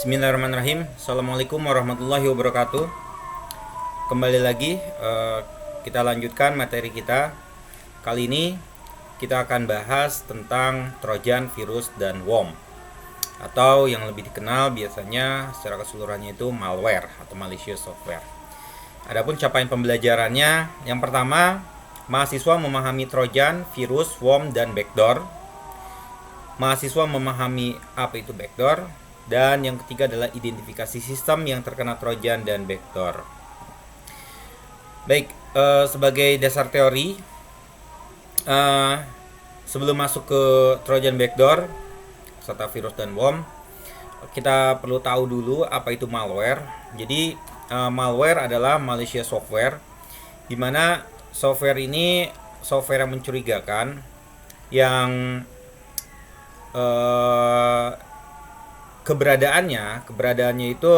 Bismillahirrahmanirrahim. Assalamualaikum warahmatullahi wabarakatuh. Kembali lagi kita lanjutkan materi kita. Kali ini kita akan bahas tentang Trojan, virus, dan worm, atau yang lebih dikenal biasanya secara keseluruhannya itu malware atau malicious software. Adapun capaian pembelajarannya, yang pertama, mahasiswa memahami Trojan, virus, worm, dan backdoor. Mahasiswa memahami apa itu backdoor. Dan yang ketiga adalah identifikasi sistem yang terkena Trojan dan backdoor. Baik, sebagai dasar teori, sebelum masuk ke Trojan, backdoor serta virus dan worm, kita perlu tahu dulu apa itu malware. Jadi malware adalah malicious software, di mana software ini software yang mencurigakan, yang keberadaannya itu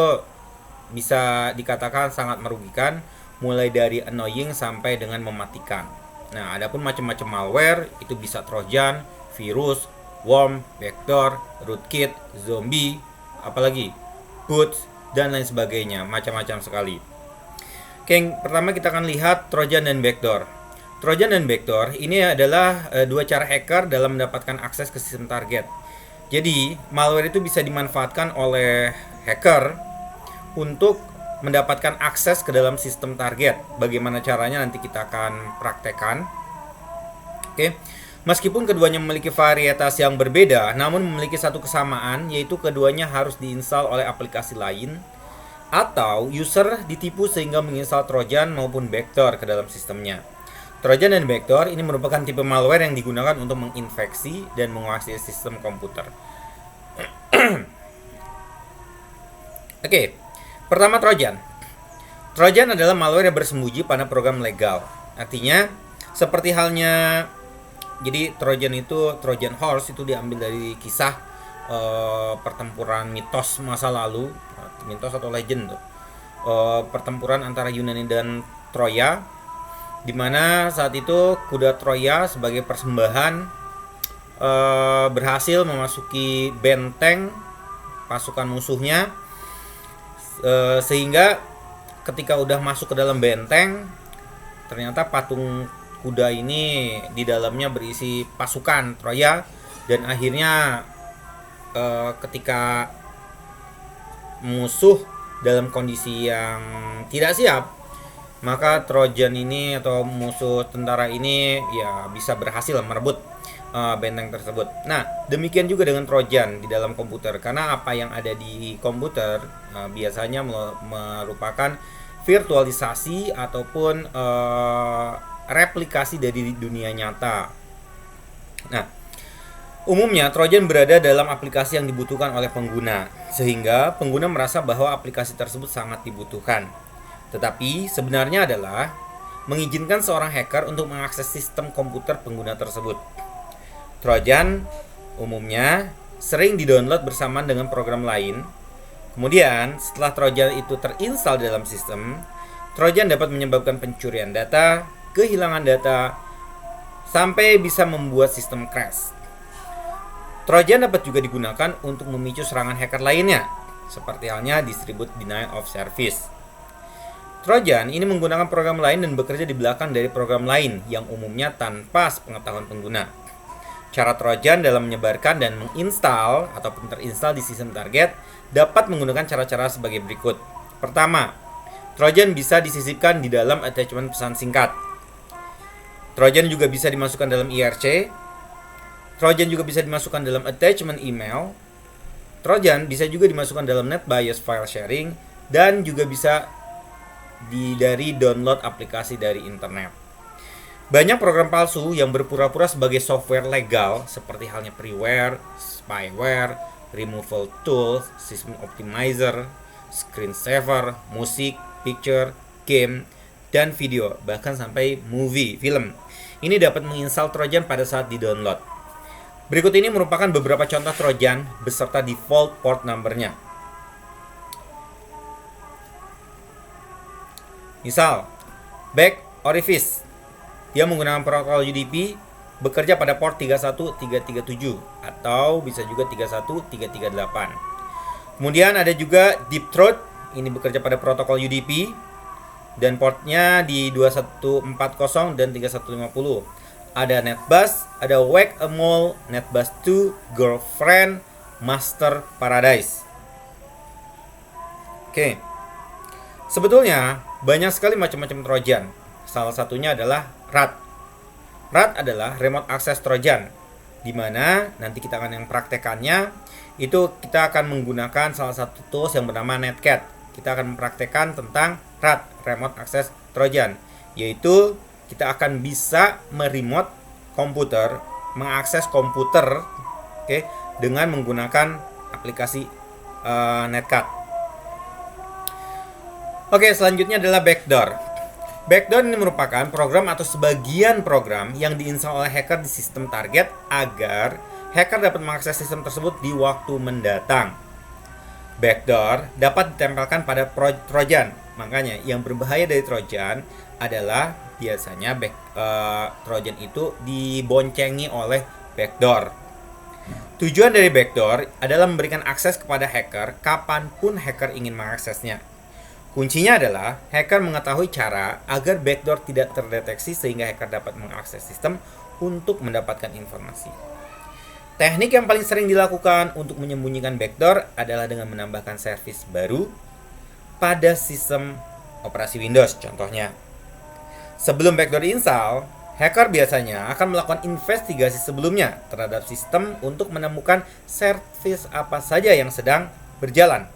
bisa dikatakan sangat merugikan, mulai dari annoying sampai dengan mematikan. Nah, adapun macam-macam malware itu bisa Trojan, virus, worm, backdoor, rootkit, zombie, apalagi boot, dan lain sebagainya, macam-macam sekali. Oke, yang pertama kita akan lihat Trojan dan backdoor. Trojan dan backdoor ini adalah dua cara hacker dalam mendapatkan akses ke sistem target. Jadi, malware itu bisa dimanfaatkan oleh hacker untuk mendapatkan akses ke dalam sistem target. Bagaimana caranya nanti kita akan praktekkan. Oke. Meskipun keduanya memiliki varietas yang berbeda, namun memiliki satu kesamaan, yaitu keduanya harus diinstal oleh aplikasi lain atau user ditipu sehingga menginstal Trojan maupun backdoor ke dalam sistemnya. Trojan dan backdoor ini merupakan tipe malware yang digunakan untuk menginfeksi dan menguasai sistem komputer. Oke, pertama Trojan. Trojan adalah malware yang bersembunyi pada program legal. Artinya, seperti halnya, jadi Trojan itu, Trojan Horse itu diambil dari kisah pertempuran mitos masa lalu, mitos atau legend tuh. Pertempuran antara Yunani dan Troya, di mana saat itu kuda Troya sebagai persembahan berhasil memasuki benteng pasukan musuhnya, sehingga ketika udah masuk ke dalam benteng, ternyata patung kuda ini di dalamnya berisi pasukan Troya, dan akhirnya ketika musuh dalam kondisi yang tidak siap, maka Trojan ini atau musuh tentara ini ya bisa berhasil merebut benteng tersebut. Nah, demikian juga dengan Trojan di dalam komputer, karena apa yang ada di komputer biasanya merupakan virtualisasi ataupun replikasi dari dunia nyata. Nah, umumnya Trojan berada dalam aplikasi yang dibutuhkan oleh pengguna, sehingga pengguna merasa bahwa aplikasi tersebut sangat dibutuhkan. Tetapi sebenarnya adalah mengizinkan seorang hacker untuk mengakses sistem komputer pengguna tersebut. Trojan umumnya sering didownload bersamaan dengan program lain. Kemudian setelah Trojan itu terinstal dalam sistem, Trojan dapat menyebabkan pencurian data, kehilangan data, sampai bisa membuat sistem crash. Trojan dapat juga digunakan untuk memicu serangan hacker lainnya, seperti halnya distribute denial of service. Trojan ini menggunakan program lain dan bekerja di belakang dari program lain yang umumnya tanpa sepengetahuan pengguna. Cara Trojan dalam menyebarkan dan menginstal ataupun terinstal di sistem target dapat menggunakan cara-cara sebagai berikut. Pertama, Trojan bisa disisipkan di dalam attachment pesan singkat. Trojan juga bisa dimasukkan dalam IRC. Trojan juga bisa dimasukkan dalam attachment email. Trojan bisa juga dimasukkan dalam NetBIOS file sharing, dan juga bisa dari download aplikasi dari internet. Banyak program palsu yang berpura-pura sebagai software legal, seperti halnya freeware, spyware, removal tools, system optimizer, screensaver, musik, picture, game, dan video, bahkan sampai movie, film. Ini dapat menginstal Trojan pada saat di-download. Berikut ini merupakan beberapa contoh Trojan beserta default port number-nya. Misal, back orifice. Dia menggunakan protokol UDP, bekerja pada port 31337 atau bisa juga 31338. Kemudian ada juga Deep Throat, ini bekerja pada protokol UDP dan portnya di 2140 dan 3150. Ada NetBus, ada Whack-A-Mole, NetBus 2, Girlfriend, Master Paradise. Oke. Sebetulnya banyak sekali macam-macam Trojan. Salah satunya adalah RAT. RAT adalah Remote Access Trojan, di mana nanti kita akan yang praktekannya itu kita akan menggunakan salah satu tools yang bernama Netcat. Kita akan mempraktekkan tentang RAT, Remote Access Trojan, yaitu kita akan bisa meremote komputer, mengakses komputer, oke, dengan menggunakan aplikasi Netcat. Oke, selanjutnya adalah backdoor. Backdoor ini merupakan program atau sebagian program yang diinstal oleh hacker di sistem target agar hacker dapat mengakses sistem tersebut di waktu mendatang. Backdoor dapat ditempelkan pada Trojan. Makanya yang berbahaya dari Trojan adalah biasanya Trojan itu diboncengi oleh backdoor. Tujuan dari backdoor adalah memberikan akses kepada hacker kapanpun hacker ingin mengaksesnya. Kuncinya adalah hacker mengetahui cara agar backdoor tidak terdeteksi sehingga hacker dapat mengakses sistem untuk mendapatkan informasi. Teknik yang paling sering dilakukan untuk menyembunyikan backdoor adalah dengan menambahkan servis baru pada sistem operasi Windows contohnya. Sebelum backdoor install, hacker biasanya akan melakukan investigasi sebelumnya terhadap sistem untuk menemukan servis apa saja yang sedang berjalan.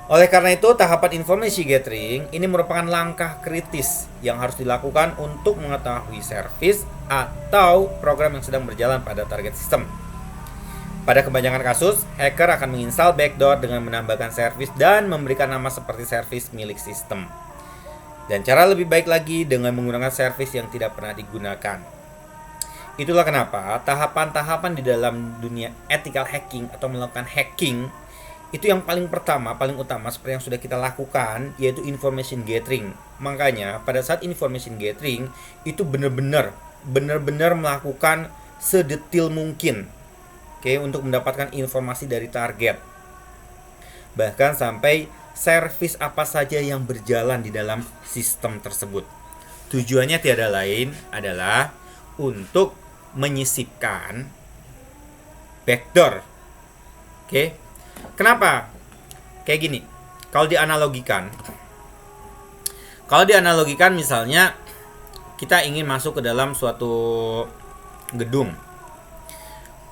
Oleh karena itu, tahapan information gathering ini merupakan langkah kritis yang harus dilakukan untuk mengetahui servis atau program yang sedang berjalan pada target sistem. Pada kebanyakan kasus, hacker akan menginstal backdoor dengan menambahkan servis dan memberikan nama seperti servis milik sistem. Dan cara lebih baik lagi dengan menggunakan servis yang tidak pernah digunakan. Itulah kenapa tahapan-tahapan di dalam dunia ethical hacking atau melakukan hacking itu yang paling pertama, paling utama seperti yang sudah kita lakukan, yaitu information gathering. Makanya pada saat information gathering itu benar-benar melakukan sedetil mungkin, untuk mendapatkan informasi dari target. Bahkan sampai servis apa saja yang berjalan di dalam sistem tersebut. Tujuannya tiada lain adalah untuk menyisipkan backdoor. Kenapa? Kayak gini. Kalau dianalogikan misalnya kita ingin masuk ke dalam suatu gedung.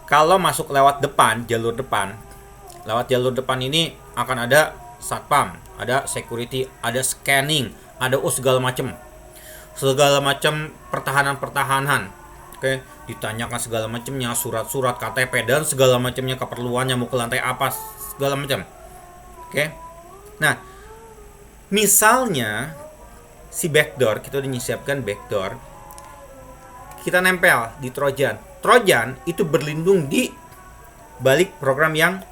Kalau masuk lewat jalur depan ini akan ada satpam, ada security, ada scanning, ada segala macam pertahanan. Ditanyakan segala macamnya, surat-surat, KTP dan segala macamnya, keperluannya mau ke lantai apa, segala macam. Nah, misalnya si backdoor, kita udah menyiapkan backdoor, kita nempel di Trojan. Trojan itu berlindung di balik program yang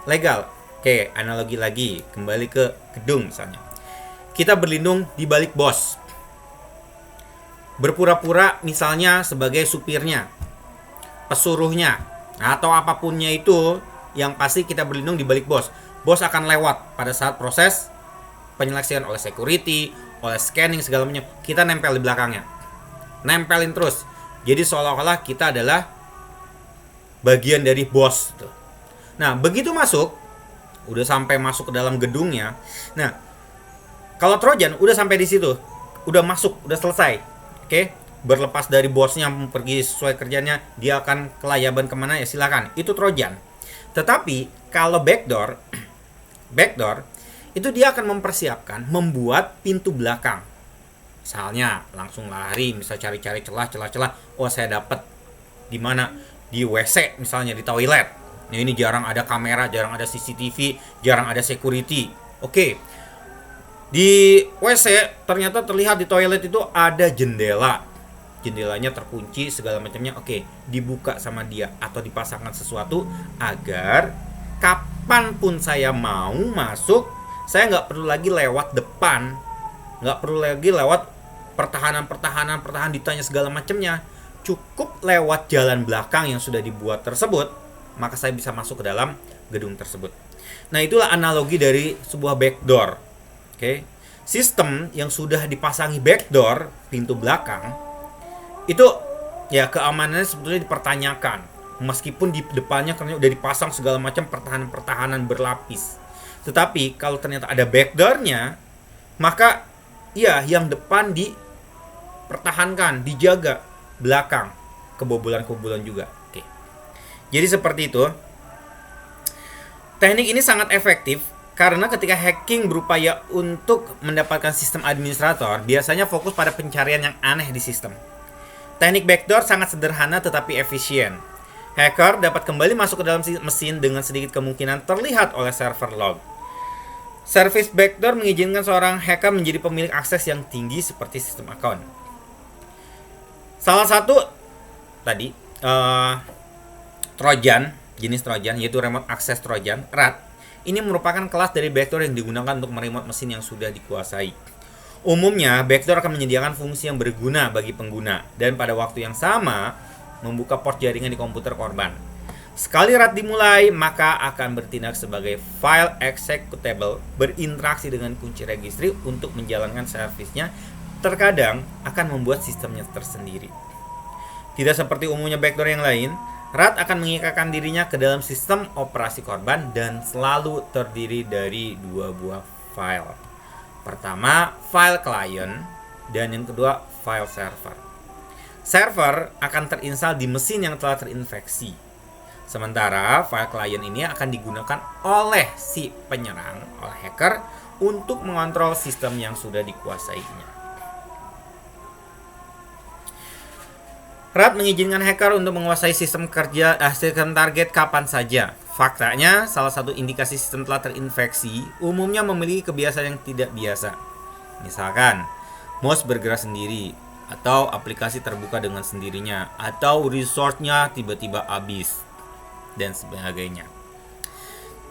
legal. Analogi lagi, kembali ke gedung misalnya. Kita berlindung di balik bos. Berpura-pura misalnya sebagai supirnya, pesuruhnya, atau apapunnya itu, yang pasti kita berlindung di balik bos. Bos akan lewat pada saat proses penyeleksian oleh security, oleh scanning segala macam. Kita nempel di belakangnya, nempelin terus. Jadi seolah-olah kita adalah bagian dari bos. Nah, begitu udah sampai masuk ke dalam gedungnya. Nah, kalau Trojan udah sampai di situ, udah masuk, udah selesai. Berlepas dari bosnya pergi sesuai kerjanya, dia akan kelayaban kemana ya silakan. Itu Trojan. Tetapi kalau backdoor itu dia akan mempersiapkan membuat pintu belakang. Misalnya langsung lari, misal cari-cari celah. Oh, saya dapat di mana? Di WC misalnya, di toilet. Nah, ini jarang ada kamera, jarang ada CCTV, jarang ada security. Di WC ternyata terlihat di toilet itu ada jendelanya terkunci segala macamnya. Dibuka sama dia atau dipasangkan sesuatu agar kapanpun saya mau masuk, saya nggak perlu lagi lewat depan, nggak perlu lagi lewat pertahanan ditanya segala macamnya. Cukup lewat jalan belakang yang sudah dibuat tersebut, maka saya bisa masuk ke dalam gedung tersebut. Nah, itulah analogi dari sebuah backdoor. Oke. Sistem yang sudah dipasangi backdoor, pintu belakang, itu ya keamanannya sebetulnya dipertanyakan. Meskipun di depannya karena udah dipasang segala macam pertahanan-pertahanan berlapis. Tetapi kalau ternyata ada backdoornya, maka ya yang depan dipertahankan, dijaga, belakang kebobolan-kebobolan juga. Oke. Jadi seperti itu. Teknik ini sangat efektif karena ketika hacking berupaya untuk mendapatkan sistem administrator, biasanya fokus pada pencarian yang aneh di sistem. Teknik backdoor sangat sederhana tetapi efisien. Hacker dapat kembali masuk ke dalam mesin dengan sedikit kemungkinan terlihat oleh server log. Service backdoor mengizinkan seorang hacker menjadi pemilik akses yang tinggi seperti sistem account. Salah satu tadi Trojan, jenis Trojan yaitu remote access Trojan, RAT. Ini merupakan kelas dari backdoor yang digunakan untuk meremote mesin yang sudah dikuasai. Umumnya, backdoor akan menyediakan fungsi yang berguna bagi pengguna dan pada waktu yang sama membuka port jaringan di komputer korban. Sekali RAT dimulai, maka akan bertindak sebagai file executable, berinteraksi dengan kunci registry untuk menjalankan servisnya, terkadang akan membuat sistemnya tersendiri. Tidak seperti umumnya backdoor yang lain, RAT akan mengikatkan dirinya ke dalam sistem operasi korban dan selalu terdiri dari dua buah file. Pertama, file client, dan yang kedua, file server. Server akan terinstal di mesin yang telah terinfeksi. Sementara file client ini akan digunakan oleh si penyerang, oleh hacker, untuk mengontrol sistem yang sudah dikuasainya. RAT mengizinkan hacker untuk menguasai sistem target kapan saja. Faktanya, salah satu indikasi sistem telah terinfeksi umumnya memiliki kebiasaan yang tidak biasa. Misalkan, mouse bergerak sendiri, atau aplikasi terbuka dengan sendirinya, atau resource-nya tiba-tiba habis, dan sebagainya.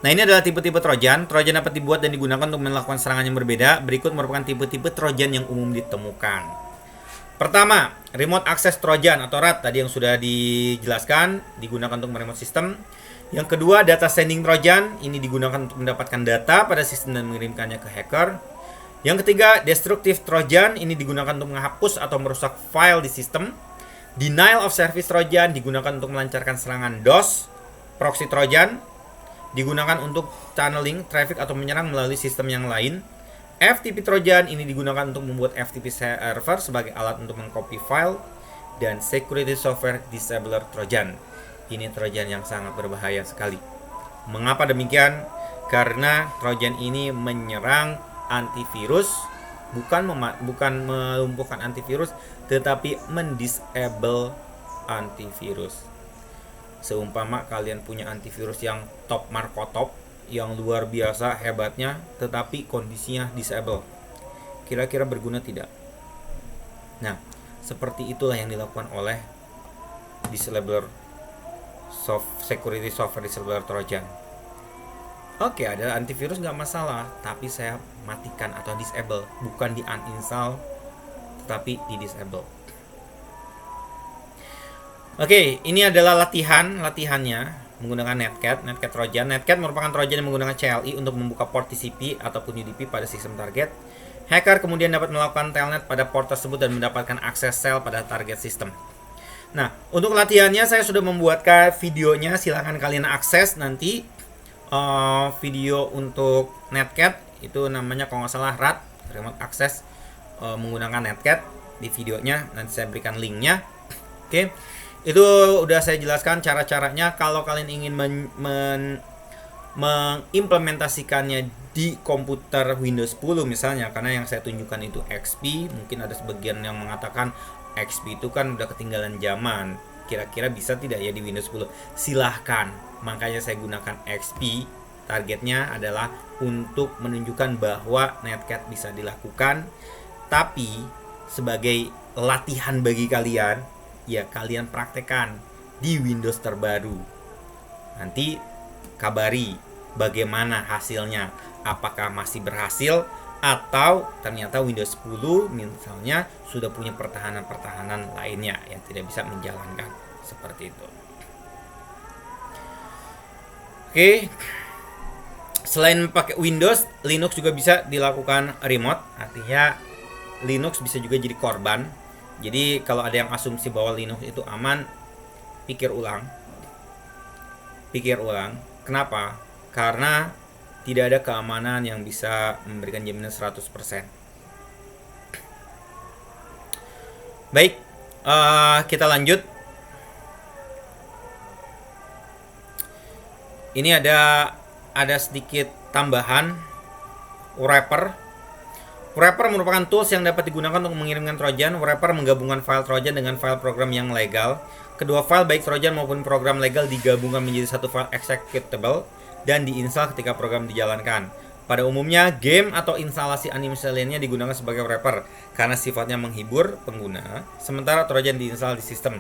Nah, ini adalah tipe-tipe Trojan. Trojan dapat dibuat dan digunakan untuk melakukan serangan yang berbeda. Berikut merupakan tipe-tipe Trojan yang umum ditemukan. Pertama, remote access Trojan atau RAT tadi yang sudah dijelaskan, digunakan untuk meremote sistem. Yang kedua, data sending Trojan, ini digunakan untuk mendapatkan data pada sistem dan mengirimkannya ke hacker. Yang ketiga, destructive Trojan, ini digunakan untuk menghapus atau merusak file di sistem. Denial of service Trojan digunakan untuk melancarkan serangan DOS. Proxy Trojan digunakan untuk channeling traffic atau menyerang melalui sistem yang lain. FTP Trojan ini digunakan untuk membuat FTP server sebagai alat untuk mengcopy file. Dan Security Software Disabler Trojan, ini Trojan yang sangat berbahaya sekali. Mengapa demikian? Karena Trojan ini menyerang antivirus, bukan melumpuhkan antivirus, tetapi mendisable antivirus. Seumpama kalian punya antivirus yang top markotop, yang luar biasa hebatnya, tetapi kondisinya disable, kira-kira berguna tidak? Nah, seperti itulah yang dilakukan oleh Security Software Disabler Trojan. Oke, ada antivirus nggak masalah, tapi saya matikan atau disable, bukan di uninstall, tetapi di disable. Oke, ini adalah latihannya menggunakan Netcat Trojan. Netcat merupakan Trojan yang menggunakan CLI untuk membuka port TCP ataupun UDP pada sistem target. Hacker kemudian dapat melakukan telnet pada port tersebut dan mendapatkan akses sel pada target sistem. Nah, untuk latihannya saya sudah membuatkan videonya, silahkan kalian akses nanti video untuk Netcat, itu namanya kalau nggak salah RAT, Remote Access menggunakan Netcat, di videonya nanti saya berikan linknya. Oke. Itu udah saya jelaskan cara-caranya kalau kalian ingin mengimplementasikannya di komputer Windows 10 misalnya, karena yang saya tunjukkan itu XP, mungkin ada sebagian yang mengatakan XP itu kan udah ketinggalan zaman, kira-kira bisa tidak ya di Windows 10? Silahkan, makanya saya gunakan XP. Targetnya adalah untuk menunjukkan bahwa Netcat bisa dilakukan, tapi sebagai latihan bagi kalian, ya kalian praktekkan di Windows terbaru. Nanti kabari bagaimana hasilnya, apakah masih berhasil atau ternyata Windows 10 misalnya sudah punya pertahanan lainnya yang tidak bisa menjalankan seperti itu. Oke. Selain pakai Windows, Linux juga bisa dilakukan remote. Artinya Linux bisa juga jadi korban. Jadi kalau ada yang asumsi bahwa Linux itu aman, pikir ulang. Kenapa? Karena tidak ada keamanan yang bisa memberikan jaminan 100%. Baik, kita lanjut. Ini ada sedikit tambahan wrapper. Wrapper merupakan tools yang dapat digunakan untuk mengirimkan trojan. Wrapper menggabungkan file trojan dengan file program yang legal. Kedua file baik trojan maupun program legal digabungkan menjadi satu file executable dan diinstal ketika program dijalankan. Pada umumnya, game atau instalasi animasi lainnya digunakan sebagai wrapper karena sifatnya menghibur pengguna, sementara trojan diinstal di sistem.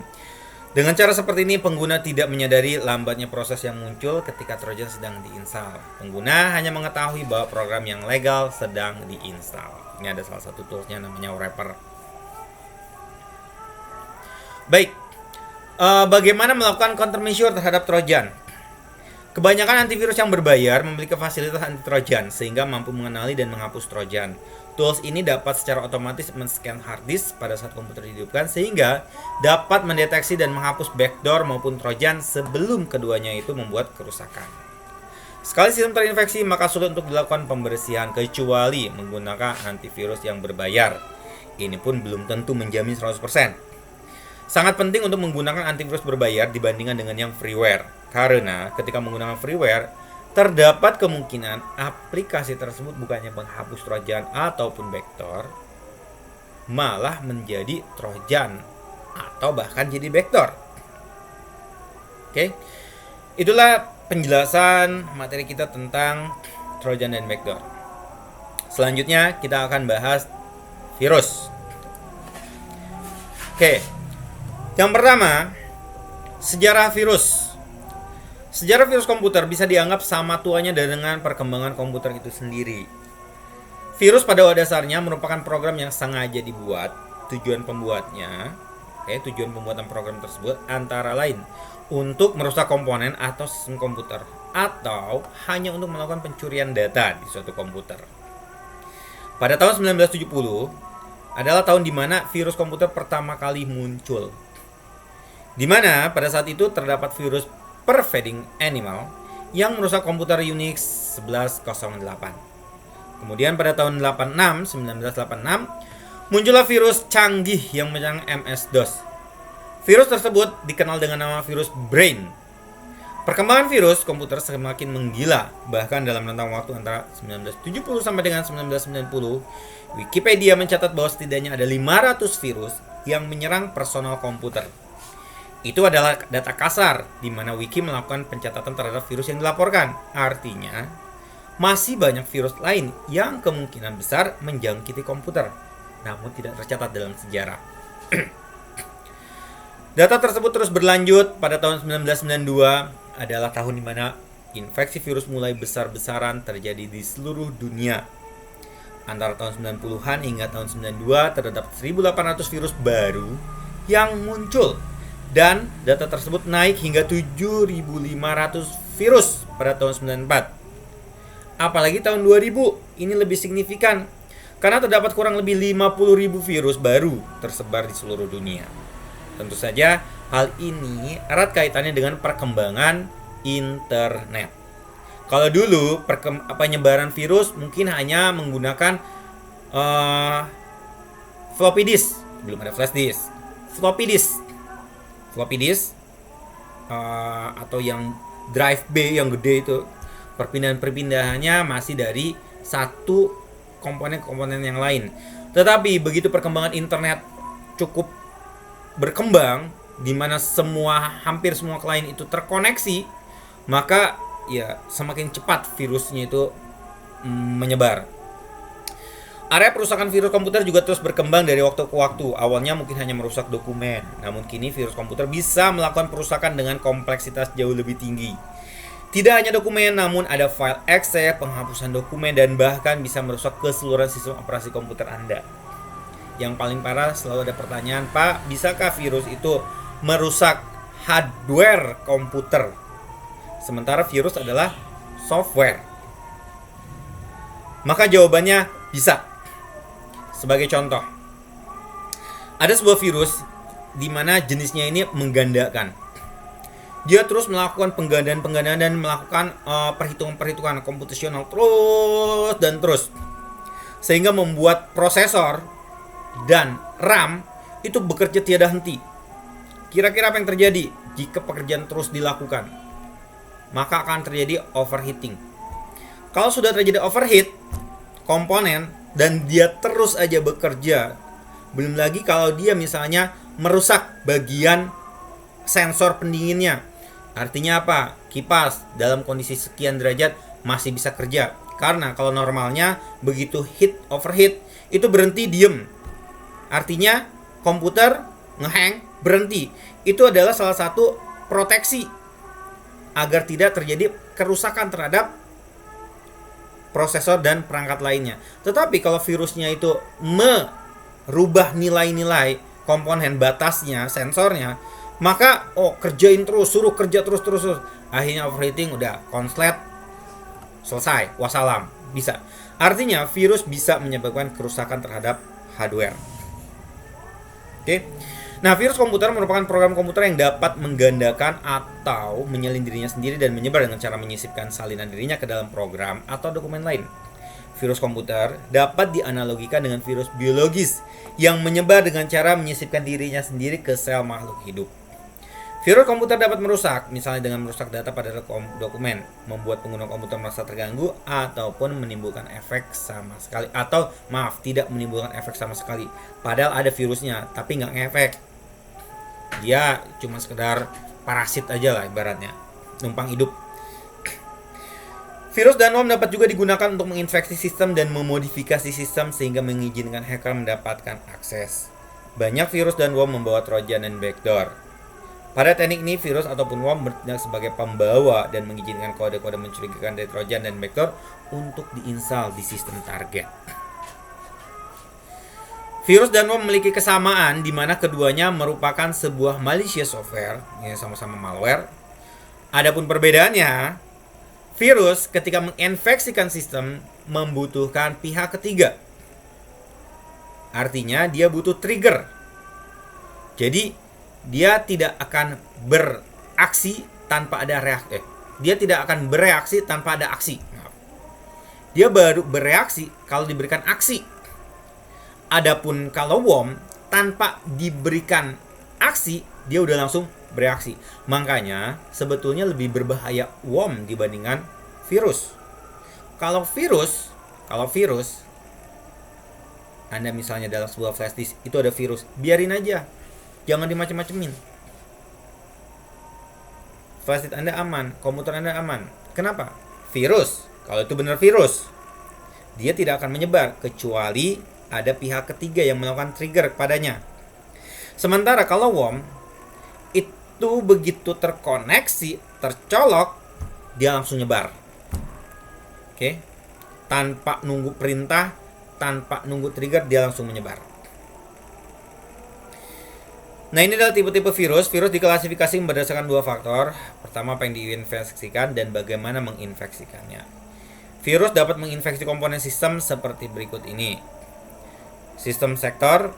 Dengan cara seperti ini, pengguna tidak menyadari lambatnya proses yang muncul ketika trojan sedang diinstal. Pengguna hanya mengetahui bahwa program yang legal sedang diinstal. Ini ada salah satu toolsnya namanya wrapper. Baik, bagaimana melakukan countermeasure terhadap trojan? Kebanyakan antivirus yang berbayar memiliki fasilitas anti trojan sehingga mampu mengenali dan menghapus trojan. Tools ini dapat secara otomatis men-scan hard disk pada saat komputer dihidupkan sehingga dapat mendeteksi dan menghapus backdoor maupun trojan sebelum keduanya itu membuat kerusakan. Sekali sistem terinfeksi, maka sulit untuk dilakukan pembersihan kecuali menggunakan antivirus yang berbayar. Ini pun belum tentu menjamin 100%. Sangat penting untuk menggunakan antivirus berbayar dibandingkan dengan yang freeware. Karena ketika menggunakan freeware, terdapat kemungkinan aplikasi tersebut bukannya menghapus trojan ataupun backdoor, malah menjadi trojan atau bahkan jadi backdoor. Oke, itulah penjelasan materi kita tentang trojan dan backdoor. Selanjutnya kita akan bahas virus. Oke, yang pertama, sejarah virus. Sejarah virus komputer bisa dianggap sama tuanya dengan perkembangan komputer itu sendiri. Virus pada dasarnya merupakan program yang sengaja dibuat. Tujuan pembuatnya, tujuan pembuatan program tersebut antara lain untuk merusak komponen atau sistem komputer, atau hanya untuk melakukan pencurian data di suatu komputer. Pada tahun 1970 adalah tahun di mana virus komputer pertama kali muncul. Di mana pada saat itu terdapat virus Pervading Animal yang merusak komputer Unix 1108. Kemudian pada tahun 1986, muncullah virus canggih yang menyerang MS-DOS. Virus tersebut dikenal dengan nama virus Brain. Perkembangan virus komputer semakin menggila, bahkan dalam rentang waktu antara 1970 sampai dengan 1990, Wikipedia mencatat bahwa setidaknya ada 500 virus yang menyerang personal komputer. Itu adalah data kasar, di mana Wiki melakukan pencatatan terhadap virus yang dilaporkan. Artinya, masih banyak virus lain yang kemungkinan besar menjangkiti komputer, namun tidak tercatat dalam sejarah. Data tersebut terus berlanjut. Pada tahun 1992 adalah tahun di mana infeksi virus mulai besar-besaran terjadi di seluruh dunia. Antara tahun 90-an hingga tahun 92 terdapat 1.800 virus baru yang muncul. Dan data tersebut naik hingga 7.500 virus pada tahun 94. Apalagi tahun 2000, ini lebih signifikan karena terdapat kurang lebih 50.000 virus baru tersebar di seluruh dunia. Tentu saja hal ini erat kaitannya dengan perkembangan internet. Kalau dulu penyebaran virus mungkin hanya menggunakan floppy disk, belum ada flash disk. Floppy disk atau yang drive B yang gede itu, perpindahannya masih dari satu komponen-komponen yang lain. Tetapi begitu perkembangan internet cukup berkembang, di mana hampir semua klien itu terkoneksi, maka ya semakin cepat virusnya itu menyebar. Area perusakan virus komputer juga terus berkembang dari waktu ke waktu. Awalnya mungkin hanya merusak dokumen, namun kini virus komputer bisa melakukan perusakan dengan kompleksitas jauh lebih tinggi. Tidak hanya dokumen, namun ada file exe, penghapusan dokumen, dan bahkan bisa merusak keseluruhan sistem operasi komputer Anda. Yang paling parah selalu ada pertanyaan, Pak, bisakah virus itu merusak hardware komputer? sementara virus adalah software. Maka jawabannya bisa. Sebagai contoh, ada sebuah virus di mana jenisnya ini menggandakan. Dia terus melakukan penggandaan dan melakukan perhitungan komputasional terus dan terus, sehingga membuat prosesor dan RAM itu bekerja tiada henti. Kira-kira apa yang terjadi jika pekerjaan terus dilakukan? Maka akan terjadi overheating. Kalau sudah terjadi overheat komponen dan dia terus aja bekerja, belum lagi kalau dia misalnya merusak bagian sensor pendinginnya. Artinya apa? Kipas dalam kondisi sekian derajat masih bisa kerja. Karena kalau normalnya begitu overheat itu berhenti diem. Artinya komputer ngehang berhenti. Itu adalah salah satu proteksi agar tidak terjadi kerusakan terhadap prosesor dan perangkat lainnya. Tetapi kalau virusnya itu merubah nilai-nilai komponen batasnya, sensornya, maka kerjain terus, suruh kerja terus. Akhirnya overheating, udah konslet, selesai, wassalam, bisa. Artinya virus bisa menyebabkan kerusakan terhadap hardware. Oke. Nah, virus komputer merupakan program komputer yang dapat menggandakan atau menyalin dirinya sendiri dan menyebar dengan cara menyisipkan salinan dirinya ke dalam program atau dokumen lain. Virus komputer dapat dianalogikan dengan virus biologis yang menyebar dengan cara menyisipkan dirinya sendiri ke sel makhluk hidup. Virus komputer dapat merusak, misalnya dengan merusak data pada dokumen, membuat pengguna komputer merasa terganggu, ataupun menimbulkan efek sama sekali. Tidak menimbulkan efek sama sekali. Padahal ada virusnya, tapi nggak ngefek. Dia cuma sekedar parasit aja lah ibaratnya, numpang hidup. Virus dan worm dapat juga digunakan untuk menginfeksi sistem dan memodifikasi sistem sehingga mengizinkan hacker mendapatkan akses. Banyak virus dan worm membawa trojan dan backdoor. Pada teknik ini, virus ataupun worm bertindak sebagai pembawa dan mengizinkan kode-kode mencurigakan dari trojan dan backdoor untuk diinstal di sistem target. Virus dan worm memiliki kesamaan di mana keduanya merupakan sebuah malicious software, yang sama-sama malware. Adapun perbedaannya, virus ketika menginfeksikan sistem membutuhkan pihak ketiga. Artinya dia butuh trigger. Jadi dia tidak akan bereaksi tanpa ada reaksi. Dia tidak akan bereaksi tanpa ada aksi. Dia baru bereaksi kalau diberikan aksi. Adapun kalau worm tanpa diberikan aksi, dia udah langsung bereaksi. Makanya sebetulnya lebih berbahaya worm dibandingkan virus. Kalau virus Anda misalnya dalam sebuah flash disk itu ada virus, biarin aja. Jangan dimacem-macemin. Flash disk Anda aman, komputer Anda aman. Kenapa? Virus. Kalau itu benar virus, dia tidak akan menyebar kecuali ada pihak ketiga yang melakukan trigger kepadanya. Sementara kalau worm itu begitu terkoneksi, tercolok, dia langsung nyebar. Oke? Tanpa nunggu perintah, tanpa nunggu trigger, dia langsung menyebar. Nah, ini adalah tipe-tipe virus. Virus diklasifikasi berdasarkan dua faktor. Pertama, apa yang diinfeksikan dan bagaimana menginfeksikannya. Virus dapat menginfeksi komponen sistem seperti berikut ini. Sistem sektor,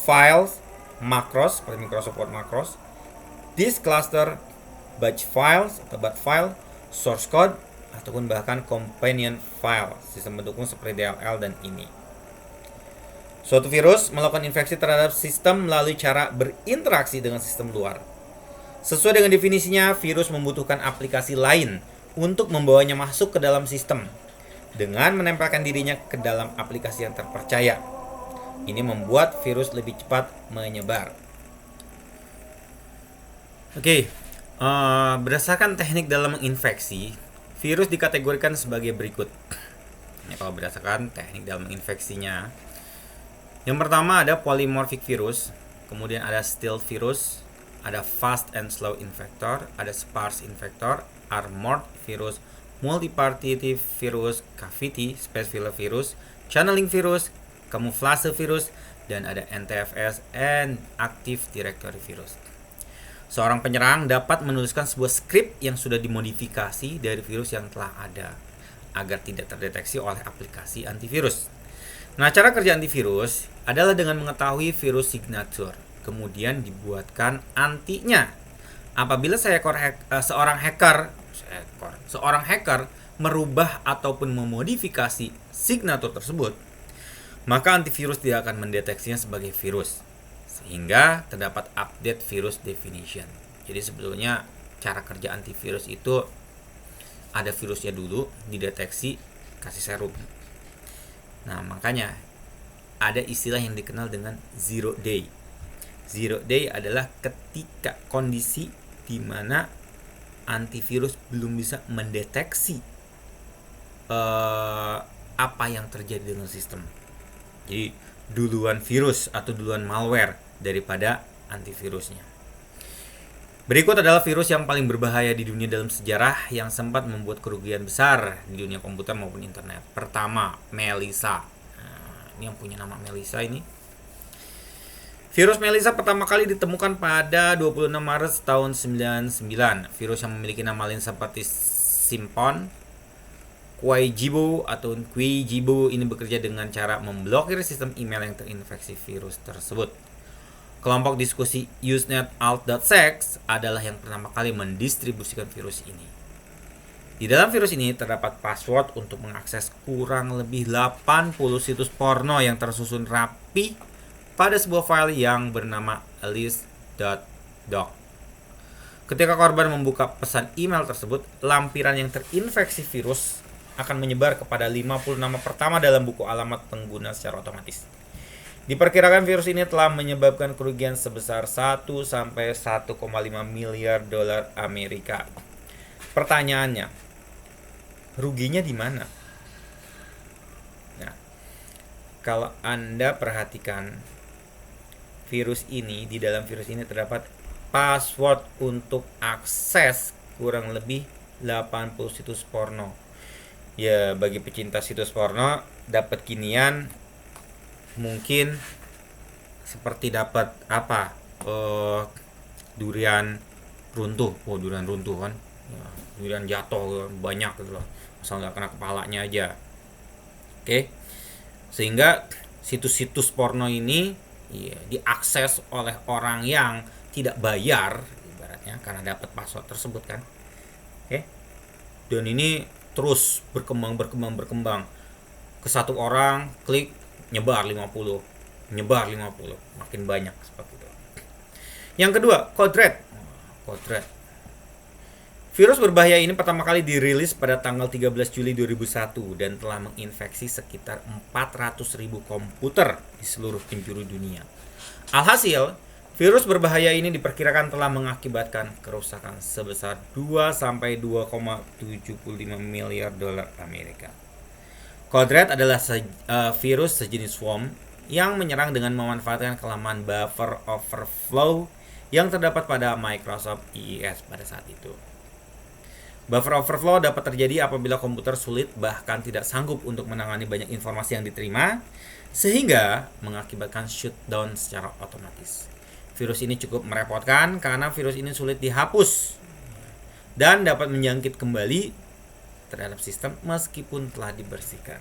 files, macros, seperti Microsoft Word macros, disk cluster, batch files atau bat file, source code, ataupun bahkan companion file. Sistem pendukung seperti DLL dan ini. Suatu virus melakukan infeksi terhadap sistem melalui cara berinteraksi dengan sistem luar. Sesuai dengan definisinya, virus membutuhkan aplikasi lain untuk membawanya masuk ke dalam sistem dengan menempelkan dirinya ke dalam aplikasi yang terpercaya. Ini membuat virus lebih cepat menyebar. Oke, berdasarkan teknik dalam menginfeksi, virus dikategorikan sebagai berikut. Ini kalau berdasarkan teknik dalam menginfeksinya. Yang pertama ada polymorphic virus, kemudian ada stealth virus, ada fast and slow infector, ada sparse infector, armored virus, multipartitive virus, cavity, space filler virus, channeling virus, camouflage virus, dan ada NTFS and active directory virus. Seorang penyerang dapat menuliskan sebuah skrip yang sudah dimodifikasi dari virus yang telah ada agar tidak terdeteksi oleh aplikasi antivirus. Nah, cara kerja antivirus adalah dengan mengetahui virus signature, kemudian dibuatkan antinya. Apabila seorang hacker merubah ataupun memodifikasi signature tersebut, maka antivirus tidak akan mendeteksinya sebagai virus, sehingga terdapat update virus definition. Jadi sebetulnya cara kerja antivirus itu ada virusnya dulu, dideteksi, kasih serum. Nah, makanya ada istilah yang dikenal dengan zero day. Zero day adalah ketika kondisi di mana antivirus belum bisa mendeteksi apa yang terjadi dengan sistem. Jadi duluan virus atau duluan malware daripada antivirusnya. Berikut adalah virus yang paling berbahaya di dunia dalam sejarah yang sempat membuat kerugian besar di dunia komputer maupun internet. Pertama, Melissa. Nah, ini yang punya nama Melissa ini. Virus Melissa pertama kali ditemukan pada 26 Maret tahun 99. Virus yang memiliki nama lain seperti Simpon, Quaijibo atau Quijibo ini bekerja dengan cara memblokir sistem email yang terinfeksi virus tersebut. Kelompok diskusi Usenet.alt.sex adalah yang pertama kali mendistribusikan virus ini. Di dalam virus ini terdapat password untuk mengakses kurang lebih 80 situs porno yang tersusun rapi pada sebuah file yang bernama list.doc. Ketika korban membuka pesan email tersebut, lampiran yang terinfeksi virus akan menyebar kepada 50 nama pertama dalam buku alamat pengguna secara otomatis. Diperkirakan virus ini telah menyebabkan kerugian sebesar 1 sampai 1,5 miliar dolar Amerika. Pertanyaannya, ruginya di mana? Nah, kalau Anda perhatikan virus ini, di dalam virus ini terdapat password untuk akses kurang lebih 80 situs porno. Ya, bagi pecinta situs porno, dapat ginian mungkin seperti dapat apa, durian runtuh. Durian runtuh kan ya, durian jatuh banyak gitu loh, asal nggak kena kepalanya aja. Oke, sehingga situs-situs porno ini ya, diakses oleh orang yang tidak bayar ibaratnya karena dapat password tersebut kan. Oke, dan ini terus berkembang ke satu orang klik nyebar 50, makin banyak seperti itu. Yang kedua, Code-Red. Virus berbahaya ini pertama kali dirilis pada tanggal 13 Juli 2001 dan telah menginfeksi sekitar 400.000 komputer di seluruh penjuru dunia. Alhasil, virus berbahaya ini diperkirakan telah mengakibatkan kerusakan sebesar 2 sampai 2,75 miliar dolar Amerika. Code-Red adalah virus sejenis worm yang menyerang dengan memanfaatkan kelemahan buffer overflow yang terdapat pada Microsoft IIS pada saat itu. Buffer overflow dapat terjadi apabila komputer sulit bahkan tidak sanggup untuk menangani banyak informasi yang diterima, sehingga mengakibatkan shutdown secara otomatis. Virus ini cukup merepotkan karena virus ini sulit dihapus dan dapat menjangkit kembali terhadap sistem meskipun telah dibersihkan.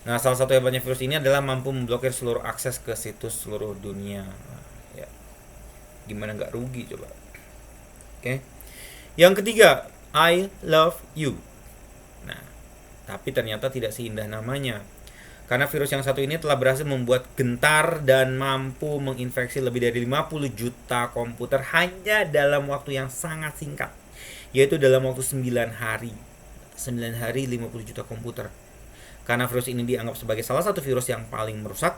Nah, salah satu hebatnya virus ini adalah mampu memblokir seluruh akses ke situs seluruh dunia. Ya, gimana nggak rugi coba? Oke. Yang ketiga, I love you. Nah, tapi ternyata tidak seindah namanya. Karena virus yang satu ini telah berhasil membuat gentar dan mampu menginfeksi lebih dari 50 juta komputer hanya dalam waktu yang sangat singkat, yaitu dalam waktu 9 hari. 9 hari 50 juta komputer. Karena virus ini dianggap sebagai salah satu virus yang paling merusak,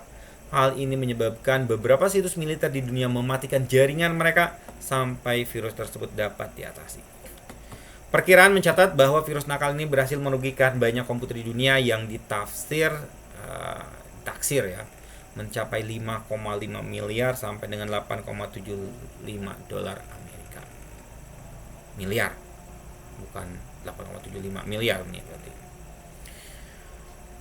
hal ini menyebabkan beberapa situs militer di dunia mematikan jaringan mereka sampai virus tersebut dapat diatasi. Perkiraan mencatat bahwa virus nakal ini berhasil merugikan banyak komputer di dunia yang ditaksir ya mencapai 5,5 miliar sampai dengan 8,75 dolar Amerika. Miliar, bukan 8,75 miliar nih berarti.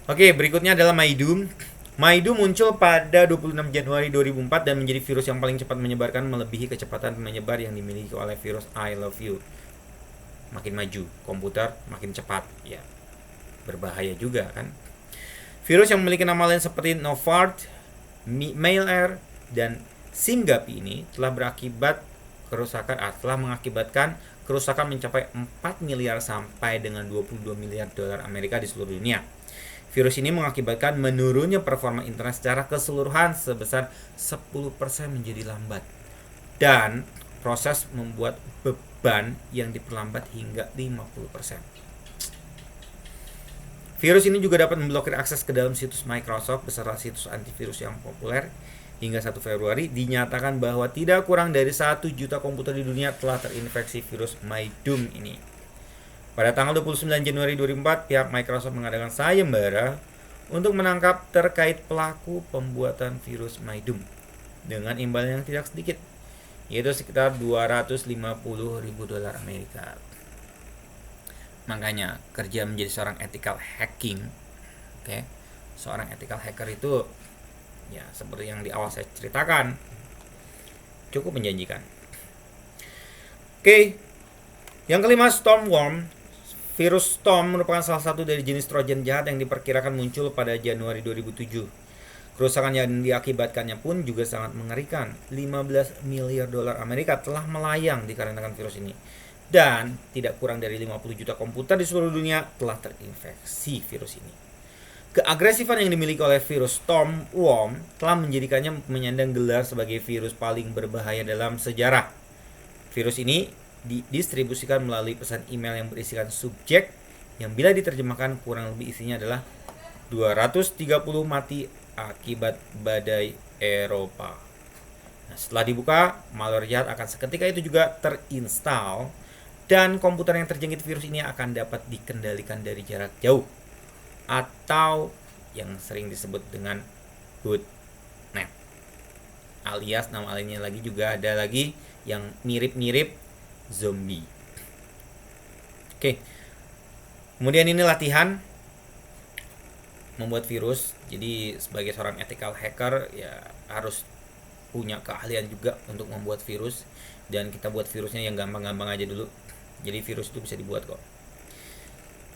Oke, berikutnya adalah My Doom. Maidu muncul pada 26 Januari 2004 dan menjadi virus yang paling cepat menyebarkan, melebihi kecepatan menyebar yang dimiliki oleh virus I love you. Makin maju komputer makin cepat, ya berbahaya juga kan. Virus yang memiliki nama lain seperti Novart, MaiLair, dan Singapi ini telah mengakibatkan kerusakan mencapai 4 miliar sampai dengan 22 miliar dolar Amerika di seluruh dunia. Virus ini mengakibatkan menurunnya performa internet secara keseluruhan sebesar 10% menjadi lambat. Dan proses membuat beban yang diperlambat hingga 50%. Virus ini juga dapat memblokir akses ke dalam situs Microsoft beserta situs antivirus yang populer. Hingga 1 Februari dinyatakan bahwa tidak kurang dari 1 juta komputer di dunia telah terinfeksi virus MaiDoom ini. Pada tanggal 29 Januari 2004, pihak Microsoft mengadakan sayembara untuk menangkap terkait pelaku pembuatan virus MaiDoom dengan imbalan yang tidak sedikit, yaitu sekitar 250 ribu dolar Amerika. Makanya kerja menjadi seorang ethical hacking, seorang ethical hacker itu ya seperti yang di awal saya ceritakan, cukup menjanjikan. Yang kelima, Stormworm. Virus Storm merupakan salah satu dari jenis trojan jahat yang diperkirakan muncul pada Januari 2007. Kerusakan yang diakibatkannya pun juga sangat mengerikan. 15 miliar dolar Amerika telah melayang dikarenakan virus ini. Dan tidak kurang dari 50 juta komputer di seluruh dunia telah terinfeksi virus ini. Keagresifan yang dimiliki oleh virus Stormworm telah menjadikannya menyandang gelar sebagai virus paling berbahaya dalam sejarah. Virus ini didistribusikan melalui pesan email yang berisikan subjek yang bila diterjemahkan kurang lebih isinya adalah 230 mati akibat badai Eropa. Nah, setelah dibuka, malware jahat akan seketika itu juga terinstall dan komputer yang terjangkit virus ini akan dapat dikendalikan dari jarak jauh atau yang sering disebut dengan botnet, alias nama lainnya lagi juga ada lagi yang mirip-mirip zombie. Kemudian ini latihan membuat virus. Jadi sebagai seorang ethical hacker ya harus punya keahlian juga untuk membuat virus, dan kita buat virusnya yang gampang-gampang aja dulu. Jadi virus itu bisa dibuat kok.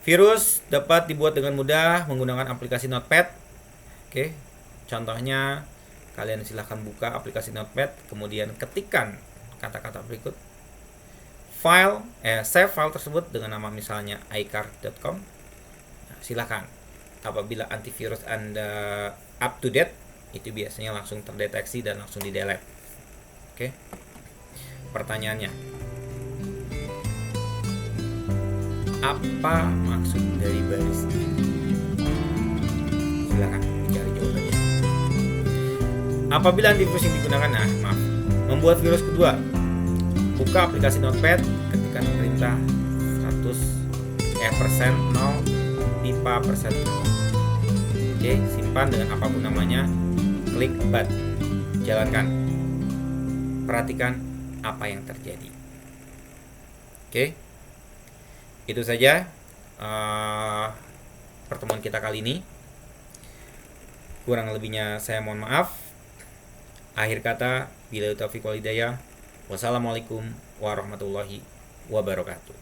Virus dapat dibuat dengan mudah menggunakan aplikasi Notepad. Contohnya kalian silahkan buka aplikasi Notepad, kemudian ketikkan kata-kata berikut. Save file tersebut dengan nama misalnya iCard.com. Nah, silakan. Apabila antivirus Anda up to date, itu biasanya langsung terdeteksi dan langsung di delete. Pertanyaannya, apa maksud dari baris ini? Silakan dicari jawabannya. Apabila antivirus yang digunakan, membuat virus kedua, buka aplikasi Notepad, ketikkan perintah 100%0 pipa persen 0. Simpan dengan apapun namanya, klik but, jalankan, perhatikan apa yang terjadi. Itu saja pertemuan kita kali ini. Kurang lebihnya saya mohon maaf. Akhir kata, billahi taufiq wal hidayah. Wassalamualaikum warahmatullahi wabarakatuh.